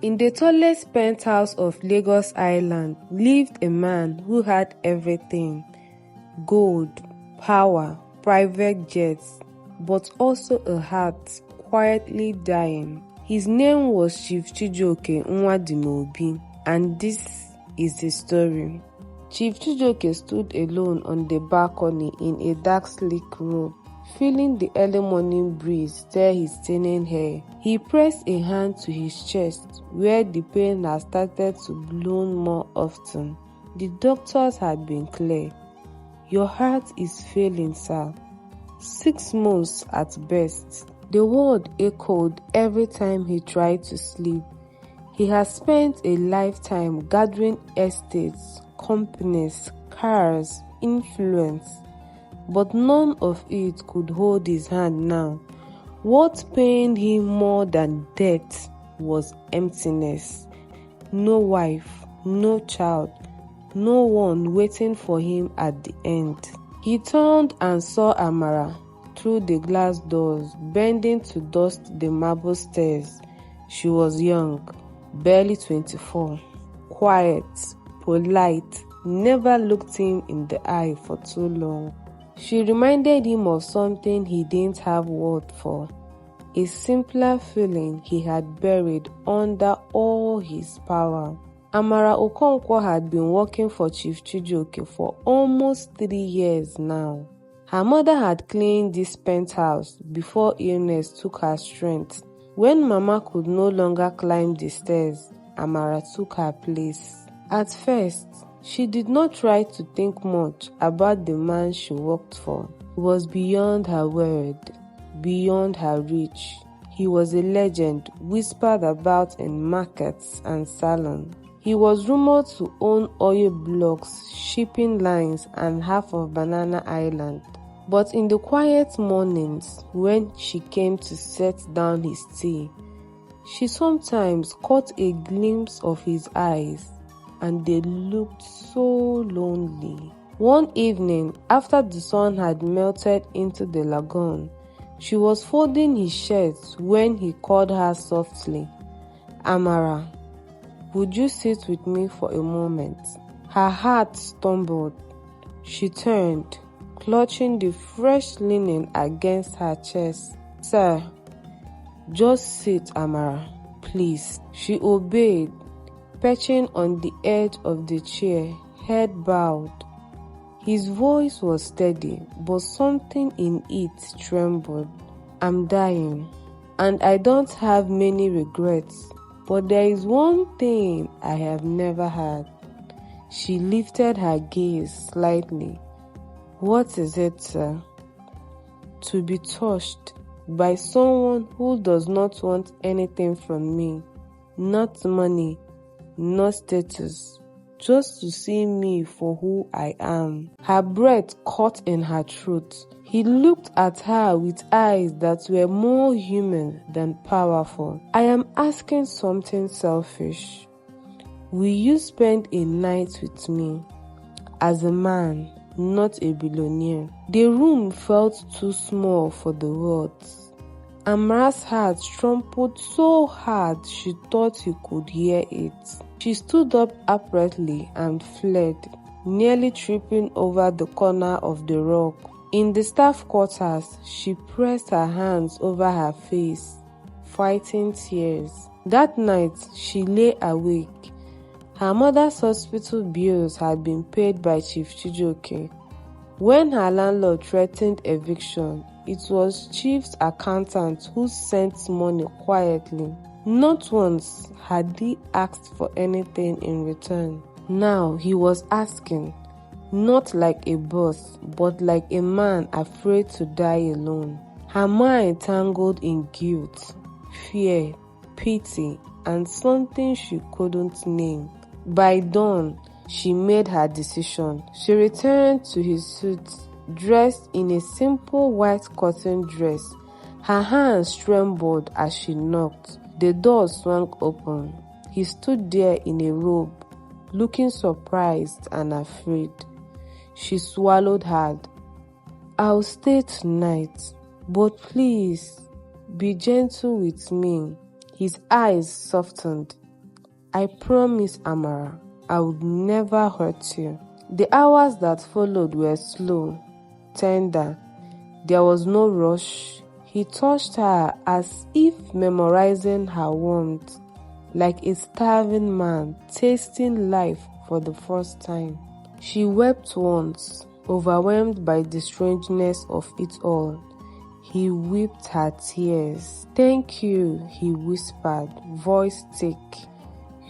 In the tallest penthouse of Lagos Island lived a man who had everything: gold, power, private jets, but also a heart quietly dying. His name was Chief Chijioke Nwadinobi, and this is his story. Chief Chijioke stood alone on the balcony in a dark sleek robe, feeling the early morning breeze stir his thinning hair. He pressed a hand to his chest, where the pain had started to bloom more often. The doctors had been clear. "Your heart is failing, sir. 6 months at best." The word echoed every time he tried to sleep. He had spent a lifetime gathering estates, companies, cars, influence, but none of it could hold his hand now. What pained him more than death was emptiness. No wife, no child, no one waiting for him at the end. He turned and saw Amara through the glass doors, bending to dust the marble stairs. She was young, barely 24, quiet, polite, never looked him in the eye for too long. She reminded him of something he didn't have word for, a simpler feeling he had buried under all his power. Amara Okonkwo had been working for Chief Chijioke for almost 3 years now. Her mother had cleaned this penthouse before illness took her strength. When Mama could no longer climb the stairs, Amara took her place. At first, she did not try to think much about the man she worked for. He was beyond her word, beyond her reach. He was a legend whispered about in markets and salons. He was rumored to own oil blocks, shipping lines, and half of Banana Island. But in the quiet mornings when she came to set down his tea, she sometimes caught a glimpse of his eyes, and they looked so lonely. One evening, after the sun had melted into the lagoon, she was folding his shirt when he called her softly, "Amara, would you sit with me for a moment?" Her heart stumbled. She turned, clutching the fresh linen against her chest. "Sir, just sit, Amara, please." She obeyed, perching on the edge of the chair, head bowed. His voice was steady, but something in it trembled. "I'm dying, and I don't have many regrets, but there is one thing I have never had." She lifted her gaze slightly. "What is it, sir?" "To be touched by someone who does not want anything from me. Not money, not status. Just to see me for who I am." Her breath caught in her throat. He looked at her with eyes that were more human than powerful. "I am asking something selfish. Will you spend a night with me? As a man, not a billionaire." The room felt too small for the words. Amara's heart trampled so hard she thought he could hear it. She stood up abruptly and fled, nearly tripping over the corner of the rug. In the staff quarters, she pressed her hands over her face, fighting tears. That night, she lay awake. Her mother's hospital bills had been paid by Chief Chijioke. When her landlord threatened eviction, it was Chief's accountant who sent money quietly. Not once had he asked for anything in return. Now he was asking, not like a boss, but like a man afraid to die alone. Her mind tangled in guilt, fear, pity, and something she couldn't name. By dawn, she made her decision. She returned to his suite, dressed in a simple white cotton dress. Her hands trembled as she knocked. The door swung open. He stood there in a robe, looking surprised and afraid. She swallowed hard. "I'll stay tonight, but please, be gentle with me." His eyes softened. I promise, Amara, I would never hurt you. The hours that followed were slow, tender. There was no rush. He touched her as if memorizing her warmth, like a starving man tasting life for the first time. She wept once, overwhelmed by the strangeness of it all. He wiped her tears. "Thank you," he whispered, voice thick.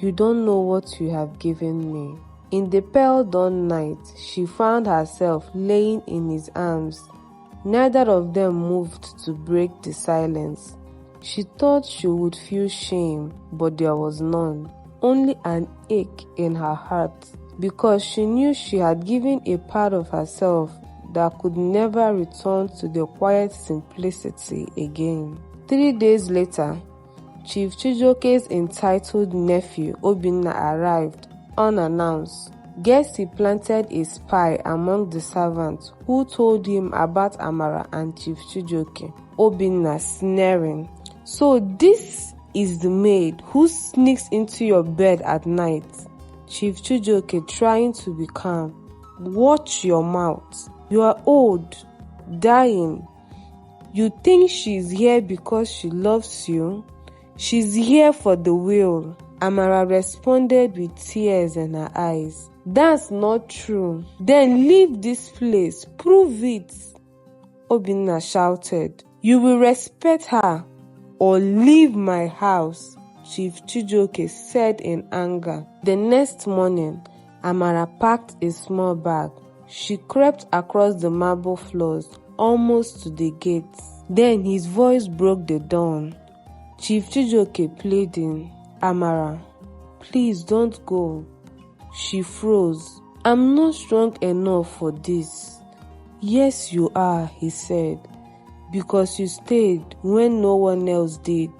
"You don't know what you have given me." In the pale dawn night, she found herself laying in his arms. Neither of them moved to break the silence. She thought she would feel shame, but there was none, only an ache in her heart, because she knew she had given a part of herself that could never return to the quiet simplicity again. 3 days later, Chief Chijioke's entitled nephew Obinna arrived, unannounced. Guess he planted a spy among the servants who told him about Amara and Chief Chijioke. Obinna sneering. "So this is the maid who sneaks into your bed at night." Chief Chijioke trying to be calm. "Watch your mouth. You are old, dying. You think she's here because she loves you? She's here for the will." Amara responded with tears in her eyes. "That's not true." "Then leave this place. Prove it." Obinna shouted. "You will respect her or leave my house," Chief Chijioke said in anger. The next morning, Amara packed a small bag. She crept across the marble floors, almost to the gates. Then his voice broke the dawn. Chief Chijioke pleading, "Amara, please don't go." She froze. "I'm not strong enough for this." "Yes, you are," he said, "because you stayed when no one else did."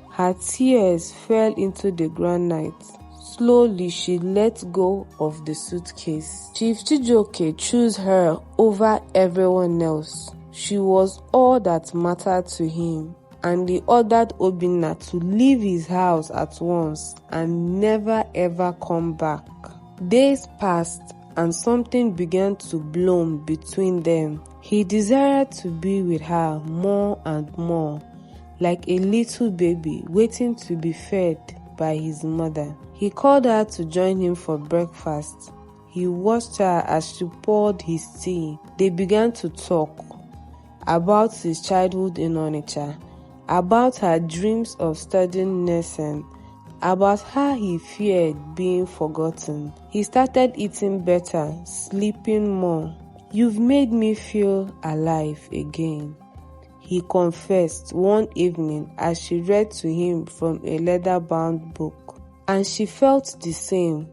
Her tears fell into the granite. Slowly, she let go of the suitcase. Chief Chijioke chose her over everyone else. She was all that mattered to him, and he ordered Obinna to leave his house at once and never ever come back. Days passed and something began to bloom between them. He desired to be with her more and more, like a little baby waiting to be fed by his mother. He called her to join him for breakfast. He watched her as she poured his tea. They began to talk about his childhood in Onitsha, about her dreams of studying nursing, about how he feared being forgotten. He started eating better, sleeping more. "You've made me feel alive again," he confessed one evening as she read to him from a leather-bound book. And she felt the same,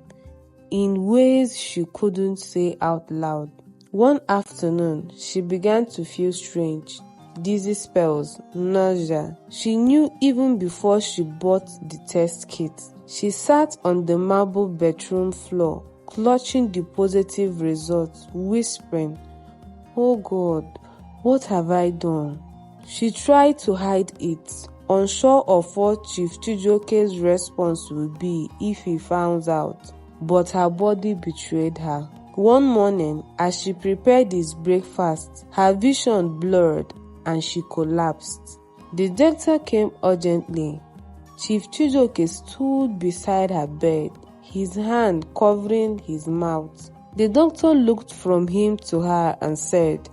in ways she couldn't say out loud. One afternoon, she began to feel strange, dizzy spells, nausea. She knew even before she bought the test kit. She sat on the marble bedroom floor, clutching the positive results, whispering, "Oh God, what have I done?" She tried to hide it, unsure of what Chief Chijioke's response would be if he found out. But her body betrayed her. One morning, as she prepared his breakfast, her vision blurred and she collapsed. The doctor came urgently. Chief Chijioke stood beside her bed, his hand covering his mouth. The doctor looked from him to her and said,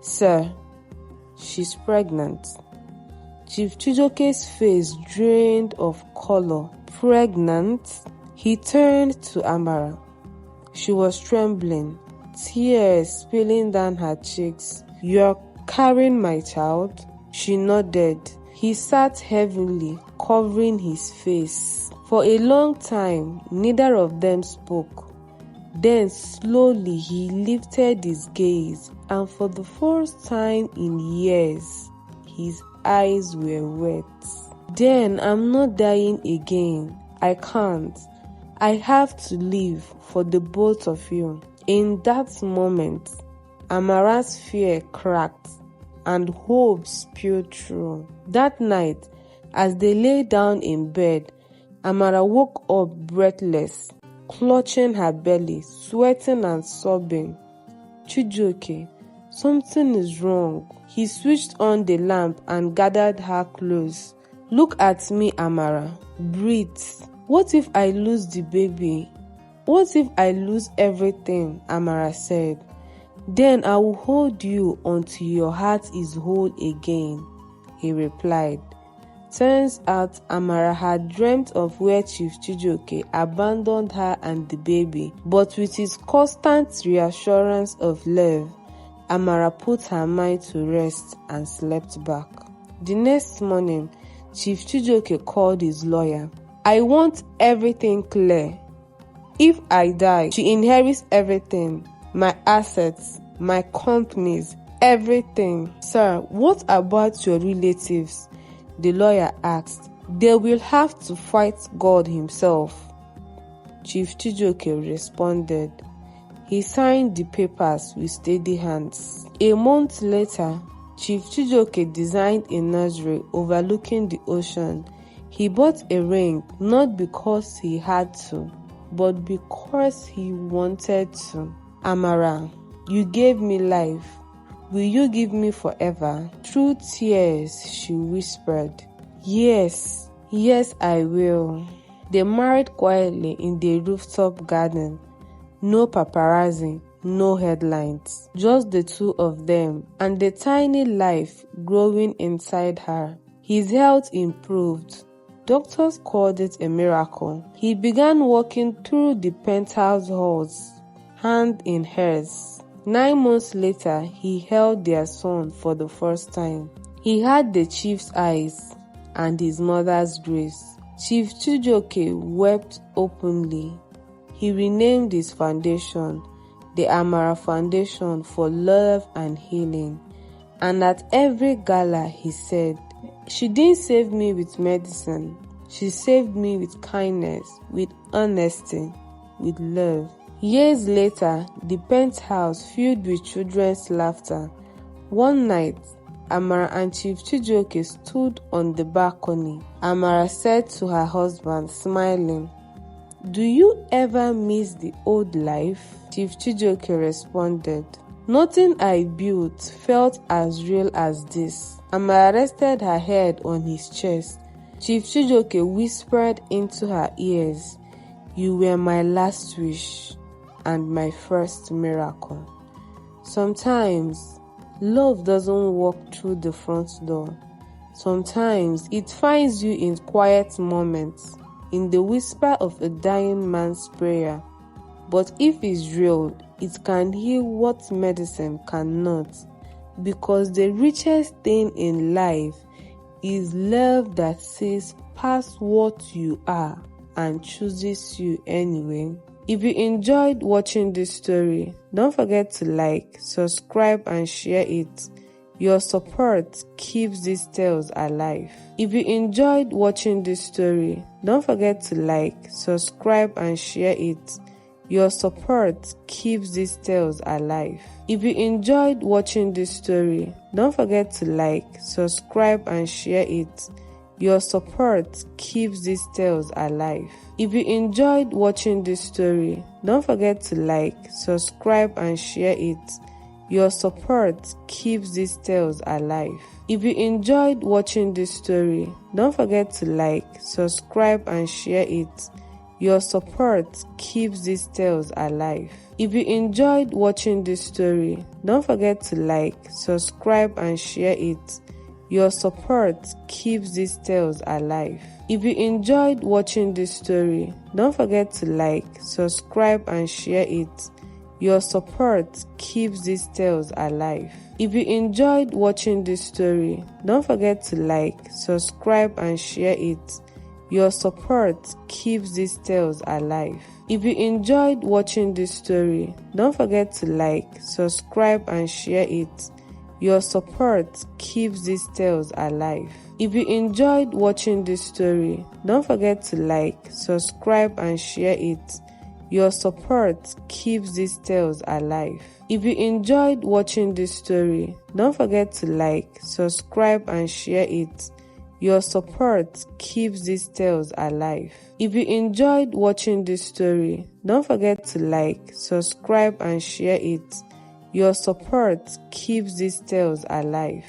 "Sir, she's pregnant." Chief Chijioke's face drained of color. "Pregnant?" He turned to Amara. She was trembling, tears spilling down her cheeks. "You're carrying my child?" She nodded. He sat heavily, covering his face. For a long time, neither of them spoke. Then slowly he lifted his gaze, and for the first time in years, his eyes were wet. "Then I'm not dying again. I can't. I have to live for the both of you." In that moment, Amara's fear cracked and hope spilled through. That night, as they lay down in bed, Amara woke up breathless, clutching her belly, sweating and sobbing. Chijioke, something is wrong. He switched on the lamp and gathered her close. Look at me, Amara. Breathe. What if I lose the baby? What if I lose everything? Amara said. Then I will hold you until your heart is whole again, he replied. Turns out Amara had dreamt of where Chief Chijioke abandoned her and the baby, but with his constant reassurance of love, Amara put her mind to rest and slept back. The next morning, Chief Chijioke called his lawyer. I want everything clear. If I die, she inherits everything, my assets, my companies, everything. Sir, what about your relatives? The lawyer asked. They will have to fight God himself. Chief Chijioke responded. He signed the papers with steady hands. A month later, Chief Chijioke designed a nursery overlooking the ocean. He bought a ring not because he had to, but because he wanted to. Amara, you gave me life. Will you give me forever? Through tears, she whispered. Yes, yes, I will. They married quietly in the rooftop garden. No paparazzi, no headlines. Just the two of them and the tiny life growing inside her. His health improved. Doctors called it a miracle. He began walking through the penthouse halls, hand in hers. 9 months later, he held their son for the first time. He had the chief's eyes and his mother's grace. Chief Chijioke wept openly. He renamed his foundation, the Amara Foundation for Love and Healing. And at every gala, he said, she didn't save me with medicine. She saved me with kindness, with honesty, with love. Years later, the penthouse filled with children's laughter. One night, Amara and Chief Chijioke stood on the balcony. Amara said to her husband, smiling, do you ever miss the old life? Chief Chijioke responded, nothing I built felt as real as this. Amara rested her head on his chest. Chief Chijioke whispered into her ears, you were my last wish and my first miracle. Sometimes, love doesn't walk through the front door. Sometimes, it finds you in quiet moments, in the whisper of a dying man's prayer. But if it's real, it can heal what medicine cannot. Because the richest thing in life is love that sees past what you are and chooses you anyway. If you enjoyed watching this story, don't forget to like, subscribe and share it. Your support keeps these tales alive. If you enjoyed watching this story, don't forget to like, subscribe and share it. Your support keeps these tales alive. If you enjoyed watching this story, don't forget to like, subscribe and share it. Your support keeps these tales alive. If you enjoyed watching this story, don't forget to like, subscribe and share it. Your support keeps these tales alive. If you enjoyed watching this story, don't forget to like, subscribe and share it. Your support keeps these tales alive. If you enjoyed watching this story, don't forget to like, subscribe and share it. Your support keeps these tales alive. If you enjoyed watching this story, don't forget to like, subscribe and share it. Your support keeps these tales alive. If you enjoyed watching this story, don't forget to like, subscribe and share it. Your support keeps these tales alive. If you enjoyed watching this story, don't forget to like, subscribe and share it. Your support keeps these tales alive. If you enjoyed watching this story, don't forget to like, subscribe and share it. Your support keeps these tales alive. If you enjoyed watching this story, don't forget to like, subscribe and share it. Your support keeps these tales alive. If you enjoyed watching this story, don't forget to like, subscribe and share it. Your support keeps these tales alive.